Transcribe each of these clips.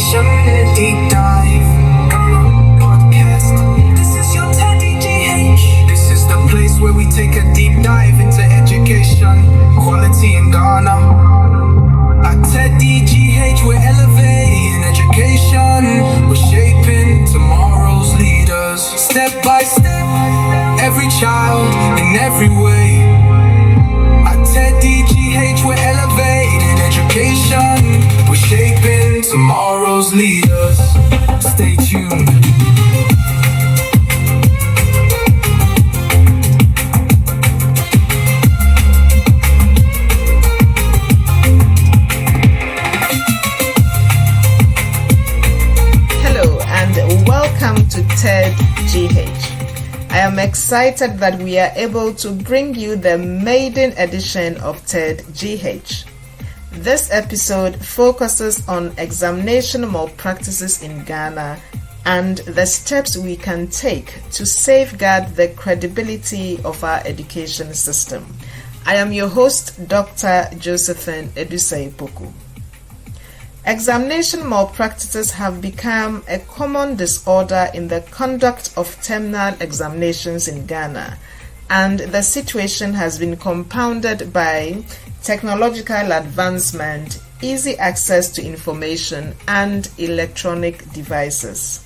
education, deep dive. Podcast. This is your Teddy GH. This is the place where we take a deep dive into education, quality in Ghana. At Teddy GH, we're elevating education. We're shaping tomorrow's leaders. Step by step, every child in every way. At Teddy GH, we're elevating education. We're shaping tomorrow's leaders. Stay tuned. Hello and welcome to TED GH. I am excited that we are able to bring you the maiden edition of TED GH. This episode focuses on examination malpractices in Ghana and the steps we can take to safeguard the credibility of our education system. I am your host, Dr. Josephine Edusei-Poku. Examination malpractices have become a common disorder in the conduct of terminal examinations in Ghana, and the situation has been compounded by technological advancement, easy access to information, and electronic devices.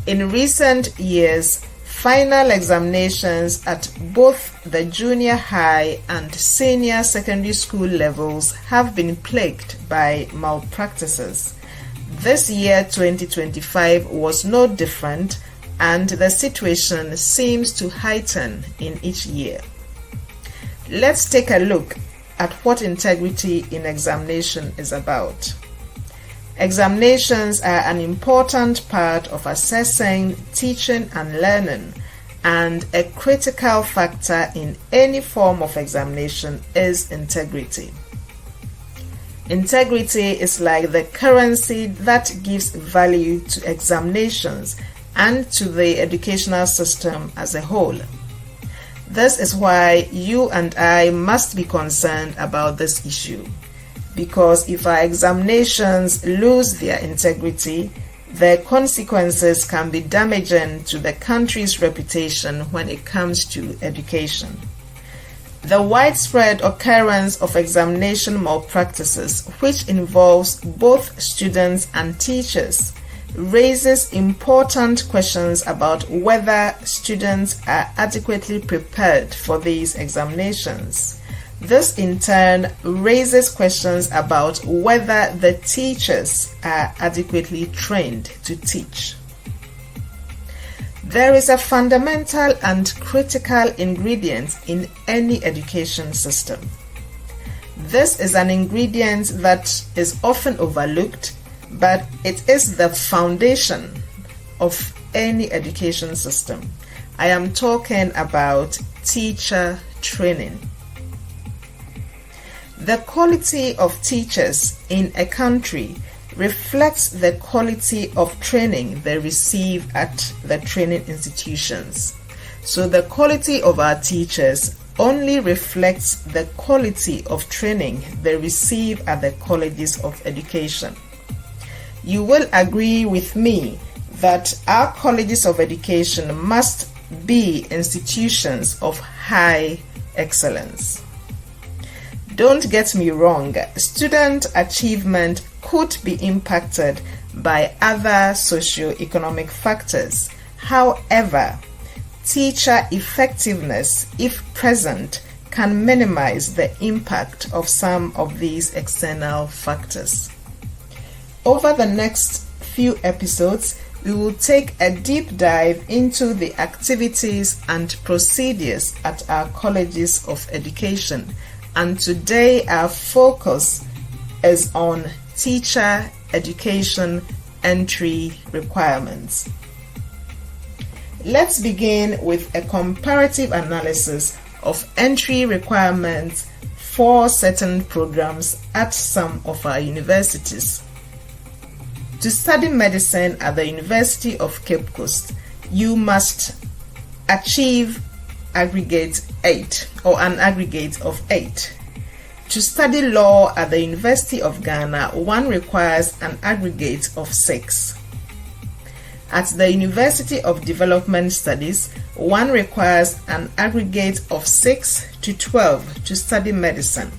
In recent years, final examinations at both the junior high and senior secondary school levels have been plagued by malpractices. This year, 2025, was no different, and the situation seems to heighten in each year. Let's take a look at what integrity in examination is about. Examinations are an important part of assessing, teaching, and learning, and a critical factor in any form of examination is integrity. Integrity is like the currency that gives value to examinations and to the educational system as a whole. This is why you and I must be concerned about this issue, because if our examinations lose their integrity, the consequences can be damaging to the country's reputation when it comes to education. The widespread occurrence of examination malpractices, which involves both students and teachers, raises important questions about whether students are adequately prepared for these examinations. This in turn raises questions about whether the teachers are adequately trained to teach. There is a fundamental and critical ingredient in any education system. This is an ingredient that is often overlooked, but it is the foundation of any education system. I am talking about teacher training. The quality of teachers in a country reflects the quality of training they receive at the training institutions. So the quality of our teachers only reflects the quality of training they receive at the colleges of education. You will agree with me that our colleges of education must be institutions of high excellence. Don't get me wrong, student achievement could be impacted by other socio-economic factors. However, teacher effectiveness, if present, can minimize the impact of some of these external factors. Over the next few episodes, we will take a deep dive into the activities and procedures at our colleges of education. And today our focus is on teacher education entry requirements. Let's begin with a comparative analysis of entry requirements for certain programs at some of our universities. To study medicine at the University of Cape Coast, you must achieve aggregate 8 or an aggregate of 8. To study law at the University of Ghana, one requires an aggregate of 6. At the University of Development Studies, one requires an aggregate of 6 to 12 to study medicine.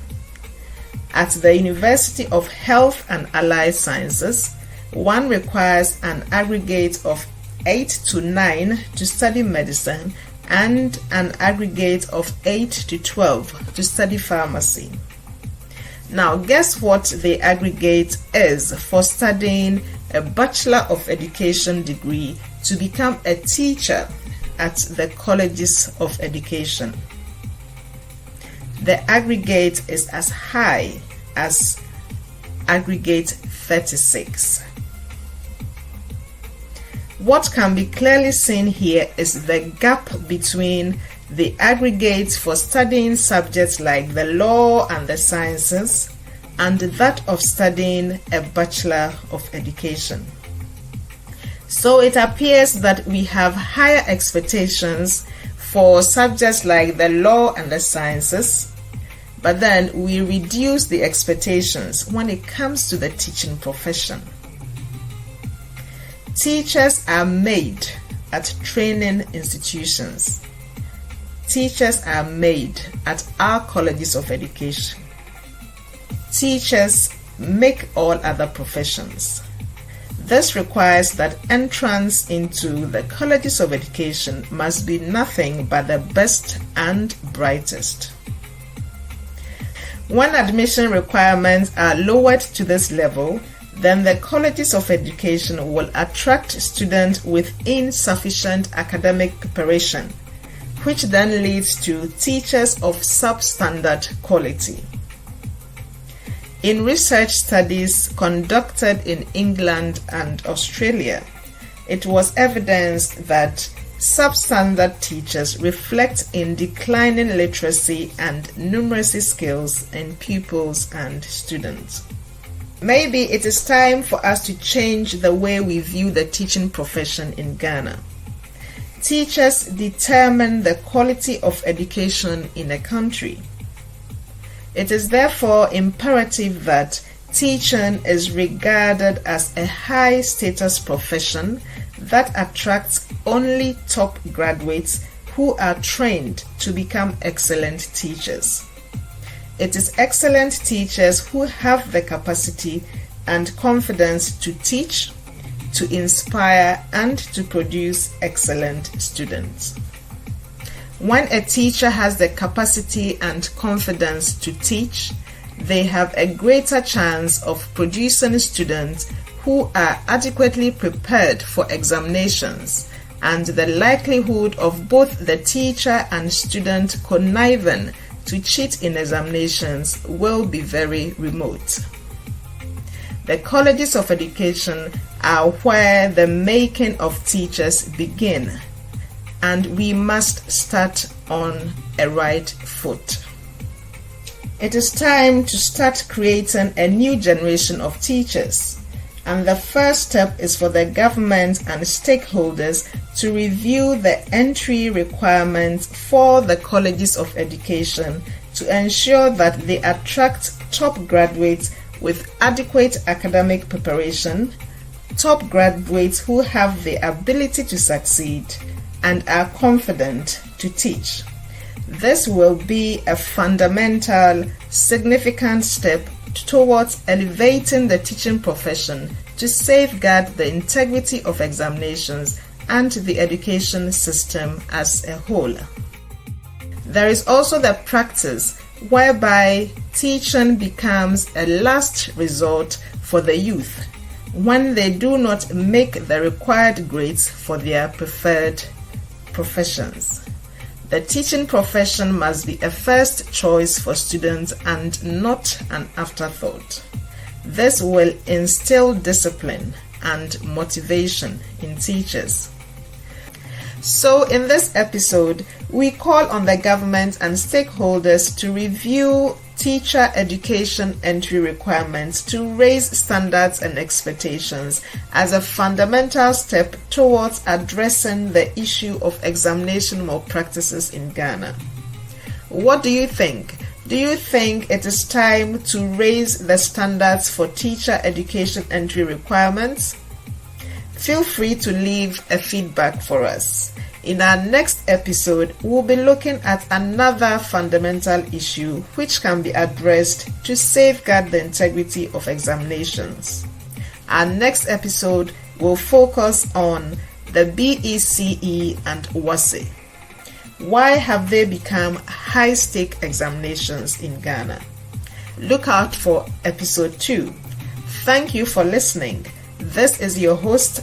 At the University of Health and Allied Sciences, one requires an aggregate of 8 to 9 to study medicine and an aggregate of 8 to 12 to study pharmacy. Now, guess what the aggregate is for studying a Bachelor of Education degree to become a teacher at the colleges of education? The aggregate is as high as aggregate 36. What can be clearly seen here is the gap between the aggregates for studying subjects like the law and the sciences and that of studying a Bachelor of Education. So it appears that we have higher expectations for subjects like the law and the sciences, but then we reduce the expectations when it comes to the teaching profession. Teachers are made at training institutions. Teachers are made at our colleges of education. Teachers make all other professions. This requires that entrance into the colleges of education must be nothing but the best and brightest. When admission requirements are lowered to this level, then the colleges of education will attract students with insufficient academic preparation, which then leads to teachers of substandard quality. In research studies conducted in England and Australia, it was evidenced that substandard teachers reflect in declining literacy and numeracy skills in pupils and students. Maybe it is time for us to change the way we view the teaching profession in Ghana. Teachers determine the quality of education in a country. It is therefore imperative that teaching is regarded as a high-status profession that attracts only top graduates who are trained to become excellent teachers. It is excellent teachers who have the capacity and confidence to teach, to inspire, and to produce excellent students. When a teacher has the capacity and confidence to teach, they have a greater chance of producing students who are adequately prepared for examinations, and the likelihood of both the teacher and student conniving to cheat in examinations will be very remote. The colleges of education are where the making of teachers begin, and we must start on a right foot. It is time to start creating a new generation of teachers, and the first step is for the government and stakeholders to review the entry requirements for the colleges of education to ensure that they attract top graduates with adequate academic preparation, top graduates who have the ability to succeed and are confident to teach. This will be a fundamental, significant step towards elevating the teaching profession to safeguard the integrity of examinations and the education system as a whole. There is also the practice whereby teaching becomes a last resort for the youth when they do not make the required grades for their preferred professions. The teaching profession must be a first choice for students and not an afterthought. This will instill discipline and motivation in teachers. So in this episode, we call on the government and stakeholders to review teacher education entry requirements to raise standards and expectations as a fundamental step towards addressing the issue of examination malpractices in Ghana. What do you think? Do you think it is time to raise the standards for teacher education entry requirements? Feel free to leave a feedback for us. In our next episode, we'll be looking at another fundamental issue which can be addressed to safeguard the integrity of examinations. Our next episode will focus on the BECE and WASSCE. Why have they become high-stake examinations in Ghana? Look out for episode 2. Thank you for listening. This is your host,